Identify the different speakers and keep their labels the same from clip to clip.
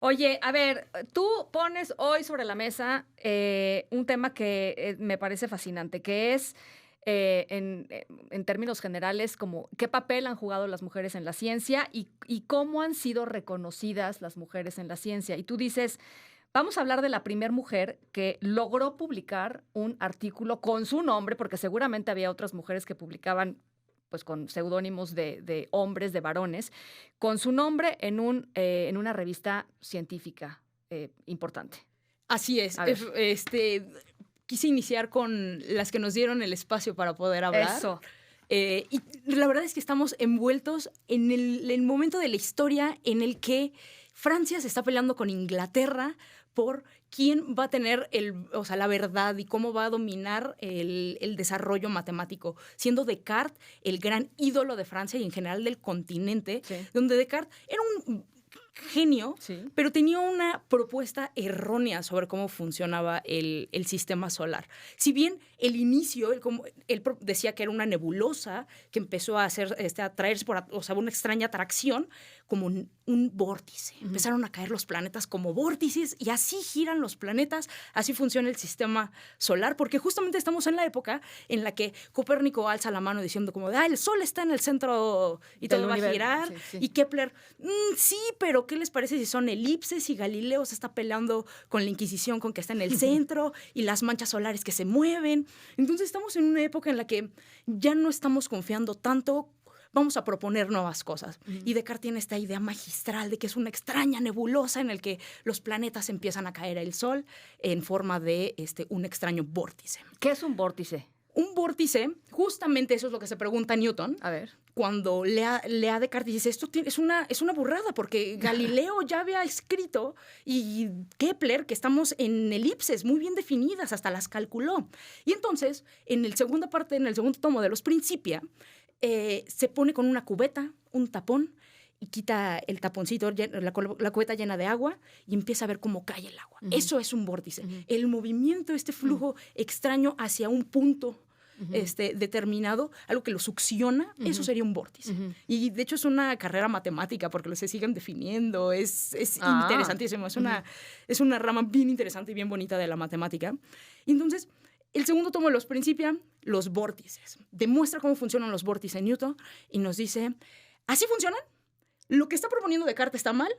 Speaker 1: Oye, a ver, tú pones hoy sobre la mesa, un tema que, me parece fascinante, que es, en términos generales, como qué papel han jugado las mujeres en la ciencia y cómo han sido reconocidas las mujeres en la ciencia. Y tú dices, vamos a hablar de la primer mujer que logró publicar un artículo con su nombre, porque seguramente había otras mujeres que publicaban, pues, con seudónimos de hombres, de varones, con su nombre en una revista científica, importante.
Speaker 2: Así es.
Speaker 1: A ver.
Speaker 2: Quise iniciar con las que nos dieron el espacio para poder hablar.
Speaker 1: Eso.
Speaker 2: Y la verdad es que estamos envueltos en el momento de la historia en el que Francia se está peleando con Inglaterra por quién va a tener la verdad y cómo va a dominar el desarrollo matemático, siendo Descartes el gran ídolo de Francia y en general del continente,
Speaker 1: Sí.
Speaker 2: donde Descartes era un genio,
Speaker 1: Sí.
Speaker 2: pero tenía una propuesta errónea sobre cómo funcionaba el sistema solar. Si bien el inicio, él decía que era una nebulosa que empezó a atraerse por una extraña atracción, como un vórtice.
Speaker 1: Ujú.
Speaker 2: Empezaron a caer los planetas como vórtices y así giran los planetas, así funciona el sistema solar, porque justamente estamos en la época en la que Copérnico alza la mano diciendo como el sol está en el centro y
Speaker 1: Del
Speaker 2: todo va a
Speaker 1: universo.
Speaker 2: girar,
Speaker 1: Sí, sí.
Speaker 2: y Kepler, sí, pero ¿qué les parece si son elipses? Y Galileo se está peleando con la Inquisición con que está en el centro y las manchas solares que se mueven. Entonces estamos en una época en la que ya no estamos confiando tanto, vamos a proponer nuevas cosas. Y Descartes tiene esta idea magistral de que es una extraña nebulosa en la que los planetas empiezan a caer al Sol en forma de un extraño vórtice.
Speaker 1: ¿Qué es un vórtice?
Speaker 2: Un vórtice, justamente eso es lo que se pregunta Newton
Speaker 1: A ver.
Speaker 2: cuando lee a Descartes y dice, esto es una burrada, porque Galileo ya había escrito y Kepler que estamos en elipses muy bien definidas, hasta las calculó. Y entonces, en el segundo tomo de los Principia, se pone con una cubeta, un tapón, y quita el taponcito, la cubeta llena de agua, y empieza a ver cómo cae el agua. Eso es un vórtice. El movimiento, este flujo extraño hacia un punto determinado, algo que lo succiona, eso sería un vórtice. Y de hecho es una carrera matemática porque se siguen definiendo, es interesantísimo, es una rama bien interesante y bien bonita de la matemática. Y entonces, el segundo tomo de los Principia, los vórtices. Demuestra cómo funcionan los vórtices en Newton y nos dice, ¿así funcionan? Lo que está proponiendo Descartes está mal,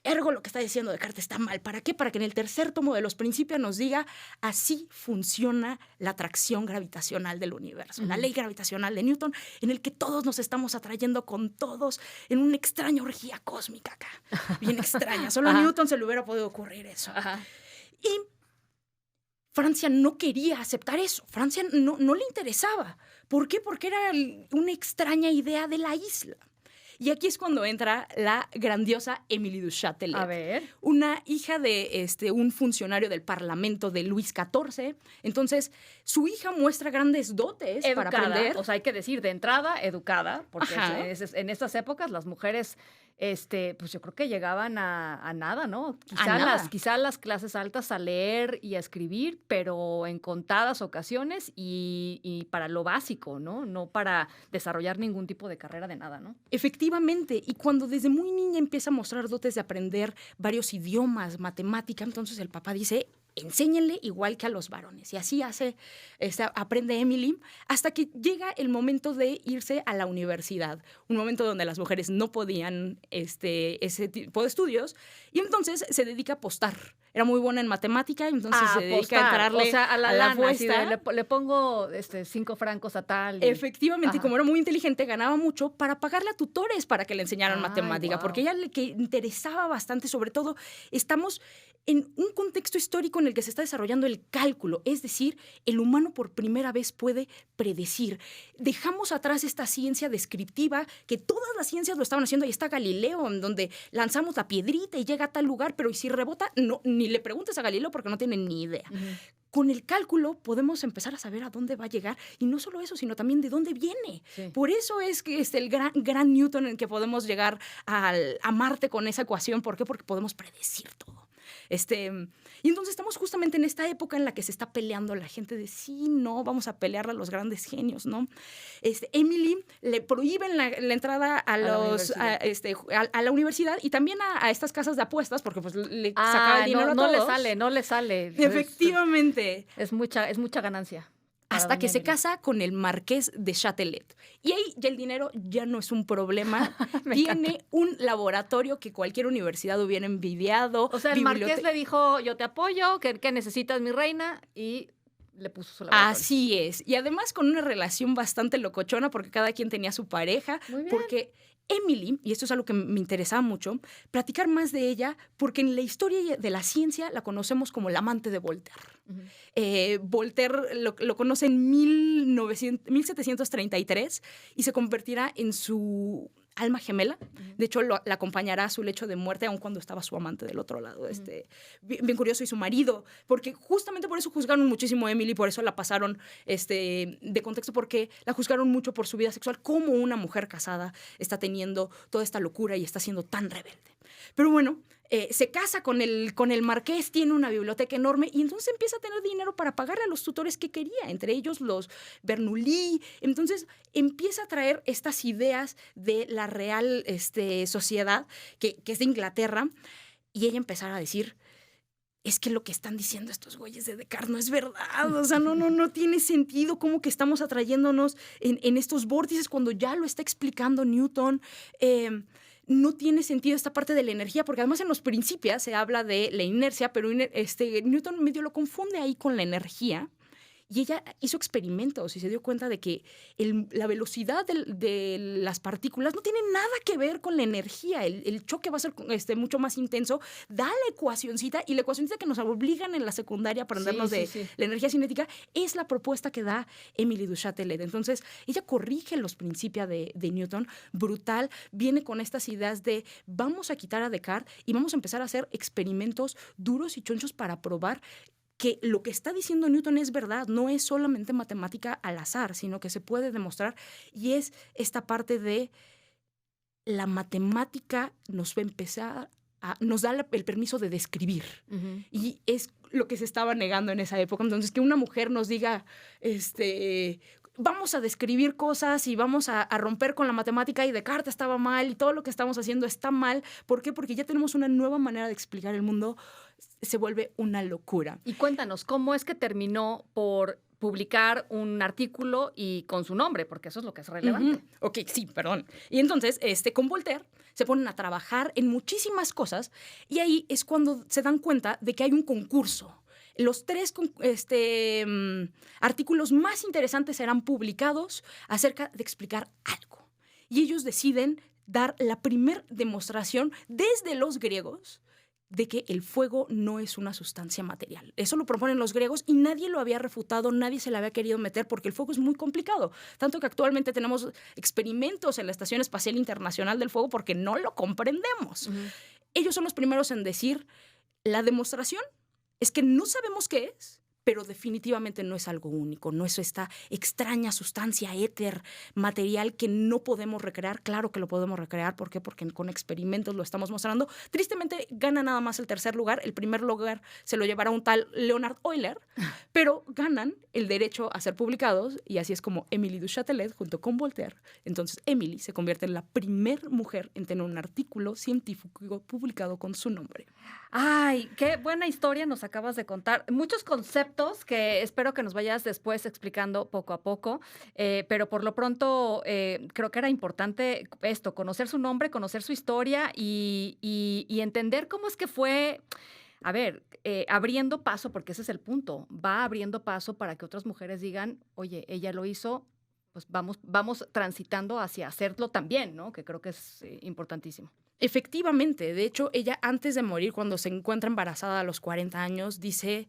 Speaker 2: ergo lo que está diciendo Descartes está mal. ¿Para qué? Para que en el tercer tomo de los Principia nos diga, así funciona la atracción gravitacional del universo, la ley gravitacional de Newton, en el que todos nos estamos atrayendo con todos en una extraña orgía cósmica acá. Bien extraña. Solo a Newton se le hubiera podido ocurrir eso. Y Francia no quería aceptar eso. Francia no le interesaba. ¿Por qué? Porque era una extraña idea de la isla. Y aquí es cuando entra la grandiosa Émilie du Châtelet.
Speaker 1: A ver.
Speaker 2: Una hija de un funcionario del Parlamento de Luis XIV. Entonces, su hija muestra grandes dotes
Speaker 1: Educada,
Speaker 2: para aprender.
Speaker 1: o sea, hay que decir, de entrada, educada, porque en estas épocas las mujeres, pues yo creo que llegaban a nada, ¿no? Quizá las clases altas a leer y a escribir, pero en contadas ocasiones y para lo básico, ¿no? No para desarrollar ningún tipo de carrera de nada, ¿no?
Speaker 2: Efectivamente, y cuando desde muy niña empieza a mostrar dotes de aprender varios idiomas, matemática, entonces el papá dice, enséñenle igual que a los varones. Y así aprende Emily, hasta que llega el momento de irse a la universidad, un momento donde las mujeres no podían ese tipo de estudios, y entonces se dedica a apostar. Era muy buena en matemática, entonces se dedica a entrarle,
Speaker 1: o sea, a la
Speaker 2: la
Speaker 1: lana,
Speaker 2: apuesta.
Speaker 1: así le pongo 5 francos a tal.
Speaker 2: Efectivamente, y
Speaker 1: Ajá.
Speaker 2: como era muy inteligente, ganaba mucho para pagarle a tutores para que le enseñaran
Speaker 1: Ay,
Speaker 2: matemática,
Speaker 1: guau.
Speaker 2: porque ella le que interesaba bastante, sobre todo, estamos en un contexto histórico en el que se está desarrollando el cálculo, es decir, el humano por primera vez puede predecir. Dejamos atrás esta ciencia descriptiva, que todas las ciencias lo estaban haciendo, ahí está Galileo, en donde lanzamos la piedrita y llega a tal lugar, pero ¿y si rebota? No, ni le preguntes a Galileo porque no tiene ni idea. Con el cálculo podemos empezar a saber a dónde va a llegar, y no solo eso, sino también de dónde viene.
Speaker 1: Sí.
Speaker 2: Por eso es que el gran Newton en el que podemos llegar a Marte con esa ecuación. ¿Por qué? Porque podemos predecir todo. Y entonces estamos justamente en esta época en la que se está peleando la gente de sí, no, vamos a pelear a los grandes genios, ¿no? Emily le prohíben la entrada a la universidad y también a estas casas de apuestas porque pues le sacaba el dinero a todos.
Speaker 1: No le sale.
Speaker 2: Efectivamente.
Speaker 1: Es mucha ganancia.
Speaker 2: Hasta que se casa con el marqués de Châtelet. Y ahí ya el dinero ya no es un problema. Tiene un laboratorio que cualquier universidad hubiera envidiado.
Speaker 1: O sea, el marqués le dijo, yo te apoyo, ¿qué necesitas, mi reina? Y le puso su laboratorio.
Speaker 2: Así es. Y además con una relación bastante locochona porque cada quien tenía su pareja.
Speaker 1: Muy bien.
Speaker 2: Porque Emily, y esto es algo que me interesaba mucho, platicar más de ella, porque en la historia de la ciencia la conocemos como la amante de Voltaire. Voltaire lo conoce en 1733 y se convertirá en su alma gemela. De hecho, la acompañará a su lecho de muerte, aun cuando estaba su amante del otro lado. Bien curioso, y su marido, porque justamente por eso juzgaron muchísimo a Emily, por eso la pasaron de contexto, porque la juzgaron mucho por su vida sexual, como una mujer casada está teniendo toda esta locura y está siendo tan rebelde. Pero bueno, se casa con el marqués, tiene una biblioteca enorme y entonces empieza a tener dinero para pagarle a los tutores que quería, entre ellos los Bernoulli. Entonces empieza a traer estas ideas de la Real Sociedad, que es de Inglaterra, y ella empezará a decir, es que lo que están diciendo estos güeyes de Descartes no es verdad, o sea, no tiene sentido cómo que estamos atrayéndonos en estos vórtices cuando ya lo está explicando Newton. No tiene sentido esta parte de la energía, porque además en los Principias se habla de la inercia, pero Newton medio lo confunde ahí con la energía. Y ella hizo experimentos y se dio cuenta de que la velocidad de las partículas no tiene nada que ver con la energía. El choque va a ser mucho más intenso. Da la ecuacioncita, y la ecuacioncita que nos obligan en la secundaria a aprendernos la energía cinética es la propuesta que da Emily du Châtelet. Entonces, ella corrige los principios de Newton, brutal, viene con estas ideas de vamos a quitar a Descartes y vamos a empezar a hacer experimentos duros y chonchos para probar que lo que está diciendo Newton es verdad, no es solamente matemática al azar, sino que se puede demostrar, y es esta parte de la matemática nos va a empezar nos da el permiso de describir. Y es lo que se estaba negando en esa época. Entonces, que una mujer nos diga, vamos a describir cosas y vamos a romper con la matemática y Descartes estaba mal y todo lo que estamos haciendo está mal. ¿Por qué? Porque ya tenemos una nueva manera de explicar el mundo. Se vuelve una locura.
Speaker 1: Y cuéntanos, ¿cómo es que terminó por publicar un artículo y con su nombre? Porque eso es lo que es relevante.
Speaker 2: Ok, sí, perdón. Y entonces, con Voltaire se ponen a trabajar en muchísimas cosas y ahí es cuando se dan cuenta de que hay un concurso. Los 3 artículos más interesantes serán publicados acerca de explicar algo. Y ellos deciden dar la primer demostración desde los griegos de que el fuego no es una sustancia material. Eso lo proponen los griegos y nadie lo había refutado, nadie se le había querido meter porque el fuego es muy complicado. Tanto que actualmente tenemos experimentos en la Estación Espacial Internacional del Fuego porque no lo comprendemos. Ellos son los primeros en decir, la demostración es que no sabemos qué es, pero definitivamente no es algo único, no es esta extraña sustancia éter material que no podemos recrear. Claro que lo podemos recrear. ¿Por qué? Porque con experimentos lo estamos mostrando. Tristemente gana nada más el tercer lugar. El primer lugar se lo llevará un tal Leonard Euler, pero ganan el derecho a ser publicados y así es como Emily du Châtelet junto con Voltaire. Entonces Emily se convierte en la primer mujer en tener un artículo científico publicado con su nombre.
Speaker 1: Ay, qué buena historia nos acabas de contar. Muchos conceptos que espero que nos vayas después explicando poco a poco, pero por lo pronto creo que era importante esto, conocer su nombre, conocer su historia y entender cómo es que fue, a ver, abriendo paso, porque ese es el punto, va abriendo paso para que otras mujeres digan, oye, ella lo hizo, pues vamos transitando hacia hacerlo también, ¿no? Que creo que es importantísimo.
Speaker 2: Efectivamente, de hecho, ella antes de morir, cuando se encuentra embarazada a los 40 años, dice,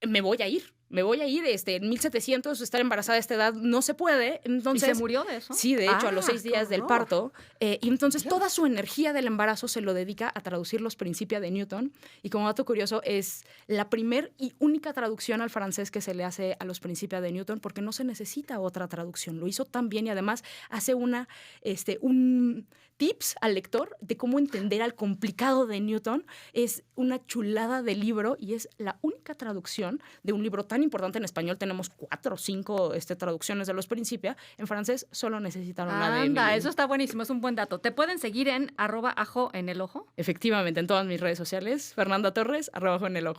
Speaker 2: me voy a ir. me voy a ir, en 1700 estar embarazada a esta edad no se puede. Entonces,
Speaker 1: ¿Y se murió de eso?
Speaker 2: Sí, de hecho, a los 6 días
Speaker 1: qué
Speaker 2: del
Speaker 1: horror.
Speaker 2: parto. Y entonces
Speaker 1: Dios.
Speaker 2: toda su energía del embarazo se lo dedica a traducir los Principia de Newton. Y como dato curioso, es la primer y única traducción al francés que se le hace a los Principia de Newton, porque no se necesita otra traducción. Lo hizo tan bien y además hace un tips al lector de cómo entender al complicado de Newton. Es una chulada de libro y es la única traducción de un libro tan importante. En español tenemos 4 o 5 traducciones de los Principia. En francés solo necesitaron la de
Speaker 1: Anda,
Speaker 2: Emily.
Speaker 1: eso está buenísimo, es un buen dato. ¿Te pueden seguir en @ajo en el ojo?
Speaker 2: Efectivamente, en todas mis redes sociales, Fernanda Torres, @ajo en el ojo.